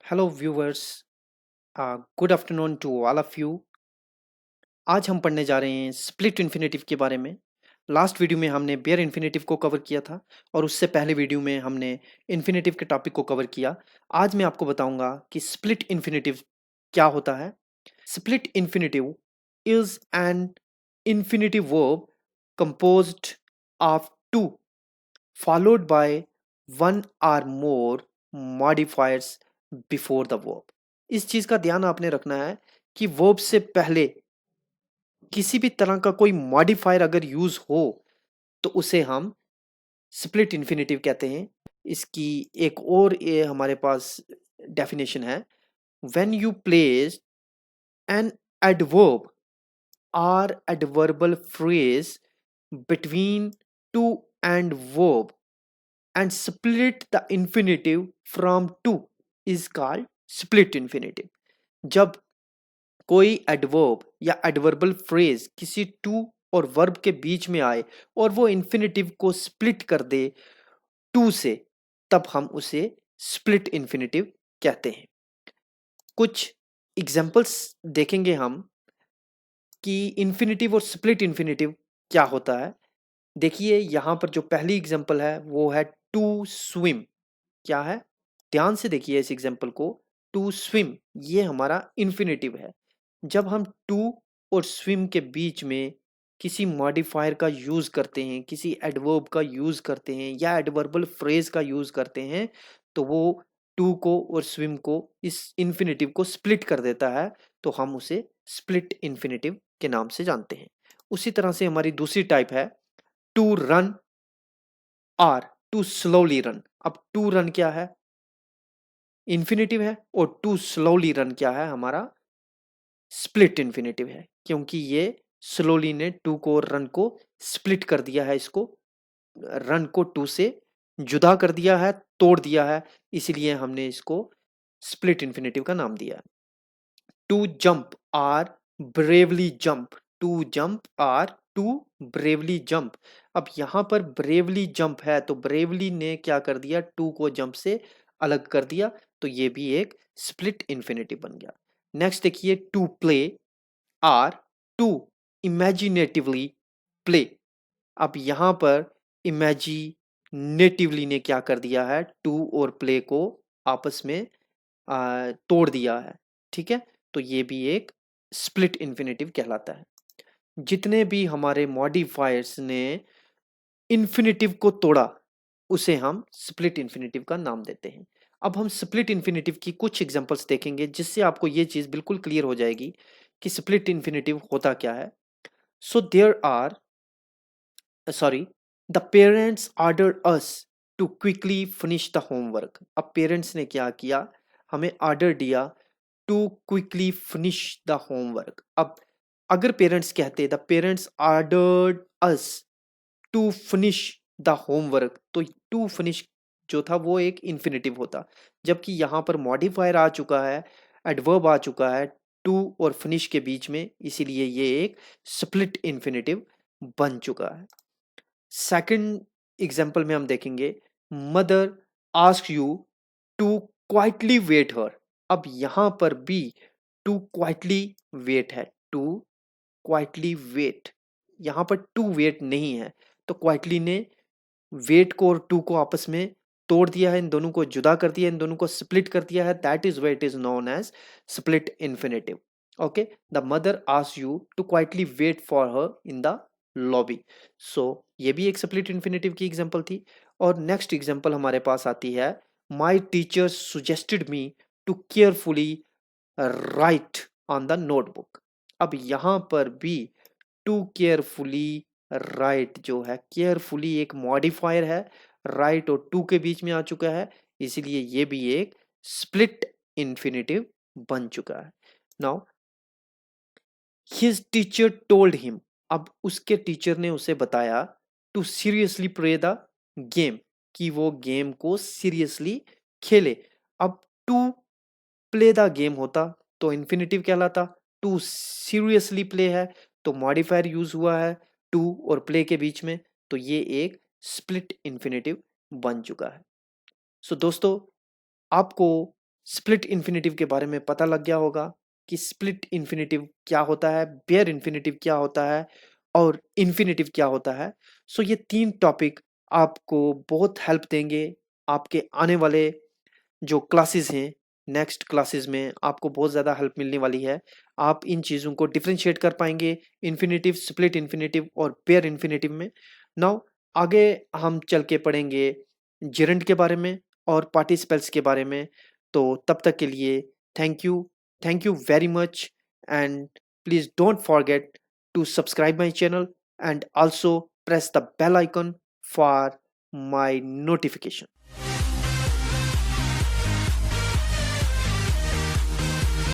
Hello viewers, good afternoon to all of you. आज हम पढ़ने जा रहे हैं स्प्लिट इन्फिनेटिव के बारे में। लास्ट वीडियो में हमने बेयर इन्फिनेटिव को कवर किया था और उससे पहले वीडियो में हमने इन्फिनेटिव के टॉपिक को कवर किया। आज मैं आपको बताऊंगा कि स्प्लिट इन्फिनेटिव क्या होता है। Split infinitive is an infinitive verb composed of two followed by one or more modifiers before the verb। इस चीज का ध्यान आपने रखना है कि वर्ब से पहले किसी भी तरह का कोई मॉडिफायर अगर यूज हो तो उसे हम स्प्लिट इन्फिनेटिव कहते हैं। इसकी एक और ये हमारे पास डेफिनेशन है। When you place an adverb or adverbial phrase between two and verb and split the infinitive from two is called split infinitive। जब कोई एडवर्ब या एडवर्बल फ्रेज किसी टू और वर्ब के बीच में आए और वो इन्फिनेटिव को स्प्लिट कर दे टू से, तब हम उसे स्प्लिट इन्फिनेटिव कहते हैं। कुछ एग्जांपल्स देखेंगे हम कि इन्फिनेटिव और स्प्लिट इन्फिनेटिव क्या होता है। देखिए यहाँ पर जो पहली एग्जांपल है वो है टू स्विम। क्या है, ध्यान से देखिए इस एग्जांपल को। टू स्विम ये हमारा इन्फिनेटिव है। जब हम टू और स्विम के बीच में किसी मॉडिफायर का यूज करते हैं, किसी एडवर्ब का यूज करते हैं या एडवर्बल फ्रेज का यूज करते हैं, तो वो टू को और स्विम को, इस इन्फिनेटिव को स्प्लिट कर देता है। तो हम उसे स्प्लिट इन्फिनेटिव के नाम से जानते हैं। उसी तरह से हमारी दूसरी टाइप है टू रन और टू स्लोली रन। अब टू रन क्या है, इन्फिनेटिव है, और टू स्लोली रन क्या है, हमारा स्प्लिट इन्फिनेटिव है, क्योंकि ये स्लोली ने टू को और रन को स्प्लिट कर दिया है। इसको रन को टू से जुदा कर दिया है, तोड़ दिया है, इसलिए हमने इसको स्प्लिट इन्फिनेटिव का नाम दिया है। To jump or bravely jump. To jump or to bravely jump. अब यहां पर ब्रेवली जंप है तो ब्रेवली ने क्या कर दिया, टू को जंप से अलग कर दिया, तो ये भी एक स्प्लिट इन्फिनेटिव बन गया। नेक्स्ट देखिए to play or to imaginatively play. अब यहां पर इमेजिनेटिवली ने क्या कर दिया है, टू और प्ले को आपस में तोड़ दिया है। ठीक है, तो ये भी एक स्प्लिट इन्फिनेटिव कहलाता है। जितने भी हमारे मॉडिफायर्स ने इन्फिनेटिव को तोड़ा उसे हम स्प्लिट इन्फिनेटिव का नाम देते हैं। अब हम स्प्लिट इन्फिनेटिव की कुछ एग्जांपल्स देखेंगे जिससे आपको ये चीज बिल्कुल क्लियर हो जाएगी कि स्प्लिट इन्फिनेटिव होता क्या है। So there are sorry the parents order us to quickly finish the homework. अब पेरेंट्स ने क्या किया, हमें ऑर्डर दिया to quickly finish the homework. अब अगर पेरेंट्स कहते the parents ordered us to finish the homework, तो टू फिनिश जो था वो एक इन्फिनेटिव होता, जबकि यहाँ पर मॉडिफायर आ चुका है, एडवर्ब आ चुका है टू और फिनिश के बीच में, इसीलिए ये एक स्प्लिट इन्फिनेटिव बन चुका है। सेकंड एग्जांपल में हम देखेंगे mother ask you to quietly wait her. अब यहां पर भी टू क्वाइटली वेट है, टू क्वाइटली वेट, यहां पर टू वेट नहीं है, तो क्वाइटली ने वेट को और टू को आपस में तोड़ दिया है, इन दोनों को जुदा कर दिया, इन दोनों को स्प्लिट कर दिया है। That is why it is known as split infinitive. Okay, the mother ask you to quietly wait for her in the lobby. So ये भी एक स्प्लिट इन्फिनेटिव की एग्जांपल थी। और नेक्स्ट एग्जांपल हमारे पास आती है my teacher suggested me to carefully write on the notebook. अब यहां पर भी टू केयरफुली राइट जो है, केयरफुली एक मॉडिफायर है, राइट और टू के बीच में आ चुका है, इसीलिए ये भी एक स्प्लिट इन्फिनेटिव बन चुका है। Now his teacher told him. अब उसके टीचर ने उसे बताया to seriously play the game, कि वो गेम को सीरियसली खेले। अब टू प्ले द गेम होता तो इन्फिनेटिव कहलाता, टू सीरियसली प्ले है तो मॉडिफायर यूज हुआ है टू और प्ले के बीच में, तो ये एक स्प्लिट इन्फिनेटिव बन चुका है। सो दोस्तों, आपको स्प्लिट इन्फिनेटिव के बारे में पता लग गया होगा कि स्प्लिट इन्फिनेटिव क्या होता है, बेयर इन्फिनेटिव क्या होता है और इन्फिनेटिव क्या होता है। सो ये 3 टॉपिक आपको बहुत हेल्प देंगे आपके आने वाले जो क्लासेस हैं, नेक्स्ट क्लासेस में आपको बहुत ज़्यादा हेल्प मिलने वाली है। आप इन चीज़ों को डिफरेंशिएट कर पाएंगे इन्फिनेटिव, स्प्लिट इन्फिनेटिव और पेयर इन्फिनेटिव में। नाउ आगे हम चल के पढ़ेंगे जेरंड के बारे में और पार्टिसिपल्स के बारे में। तो तब तक के लिए thank you very much, and please don't forget to subscribe my channel and also press the bell icon for my notification.